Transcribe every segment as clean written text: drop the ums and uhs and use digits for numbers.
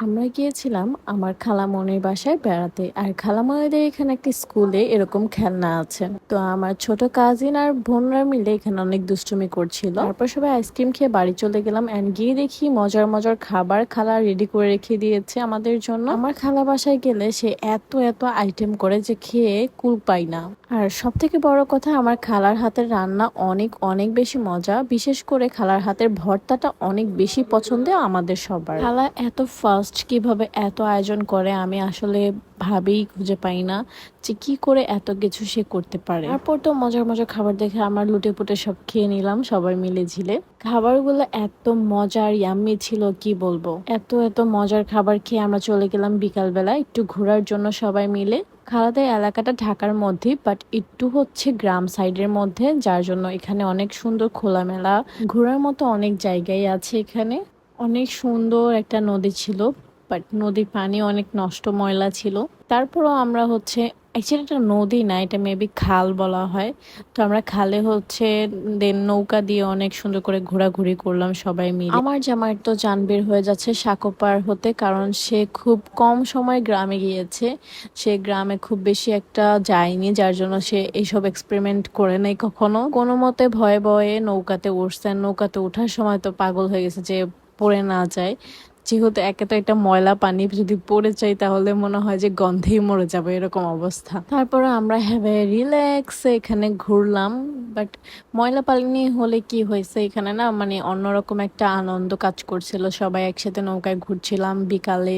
আমরা গিয়েছিলাম আমার খালামণির বাসায় বেড়াতে। আর খালামণিদের এখানে একটা স্কুলে এরকম খেলনা আছে। তো আমার ছোট কাজিন আর বোনরা মিলে এখানে অনেক দুষ্টুমি করছিল। তারপর সবাই আইসক্রিম খেয়ে বাড়ি চলে গেলাম। এন্ড গিয়ে দেখি মজার মজার খাবার খালা রেডি করে রেখে দিয়েছে আমাদের জন্য। আমার খালা বাসায় গেলে সে এত এত আইটেম করে যে খেয়ে কুল পাই না। আর সব থেকে বড় কথা, আমার খালার হাতের রান্না অনেক অনেক বেশি মজা। বিশেষ করে খালার হাতের ভর্তাটা অনেক বেশি পছন্দের আমাদের সবার। খালা এত ফাস্ট কিভাবে এত আয়োজন করে আমি আসলে ভাবেই খুঁজে পাই না যে কি করে এত কিছু সে করতে পারে। তারপর তো মজার মজার খাবার দেখে আমার লুটে পুটে সব খেয়ে নিলাম সবাই মিলে ঝিলে। খাবারগুলো এত মজার ইয়াম্মি ছিল কি বলবো। এত এত মজার খাবার খেয়ে আমরা চলে গেলাম বিকালবেলা একটু ঘোরার জন্য সবাই মিলে। খালাদের এলাকাটা ঢাকার মধ্যে, বাট একটু হচ্ছে গ্রাম সাইডের মধ্যে, যার জন্য এখানে অনেক সুন্দর খোলামেলা ঘোরার মতো অনেক জায়গায় আছে। এখানে অনেক সুন্দর একটা নদী ছিল, বাট নদীর পানি অনেক নষ্ট ময়লা ছিল। তারপরও আমরা হচ্ছে অ্যাকচুয়ালি এটা নদী না, এটা মেবি খাল বলা হয়। তো আমরা খালে হচ্ছে দেন নৌকা দিয়ে অনেক সুন্দর করে ঘোরাঘুরি করলাম সবাই মিলে। আমার জামাইয়ের তো জান বের হয়ে যাচ্ছে সাঁকোপার হতে, কারণ সে খুব কম সময় গ্রামে গিয়েছে। সে গ্রামে খুব বেশি একটা যায়নি, যার জন্য সে এইসব এক্সপেরিমেন্ট করে নাই কখনো। কোনো মতে ভয়ে ভয়ে নৌকাতে উঠছেন। নৌকাতে ওঠার সময় তো পাগল হয়ে গেছে যে পড়ে না যায়। যেহেতু একে তো এটা ময়লা পানি, যদি পড়ে যাই তাহলে মনে হয় যে গন্ধেই মরে যাবে এরকম অবস্থা। তারপরে আমরা হ্যাভে রিল্যাক্স এখানে ঘুরলাম। বাট ময়লা পানি হলে কি হয়েছে, এখানে না মানে অন্যরকম একটা আনন্দ কাজ করছিল। সবাই একসাথে নৌকায় ঘুরছিলাম বিকালে,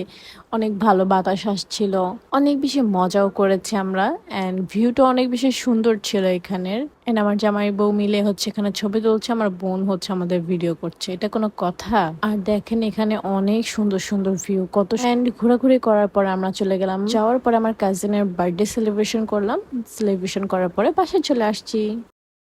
অনেক ভালো বাতাস আসছিল, অনেক বেশি মজাও করেছি আমরা। অ্যান্ড ভিউটা অনেক বেশি সুন্দর ছিল এখানের। এন্ড আমার জামাই বউ মিলে হচ্ছে এখানে ছবি তুলছে, আমার বোন হচ্ছে আমাদের ভিডিও করছে। এটা কোনো কথা? আর দেখেন এখানে অনেক সুন্দর সুন্দর ভিউ, কত। এন্ড ঘোরাঘুরি করার পর আমরা চলে গেলাম। যাওয়ার পরে আমার কাজিনের বার্থডে সেলিব্রেশন করলাম। সেলিব্রেশন করার পরে বাসায় চলে আসছি।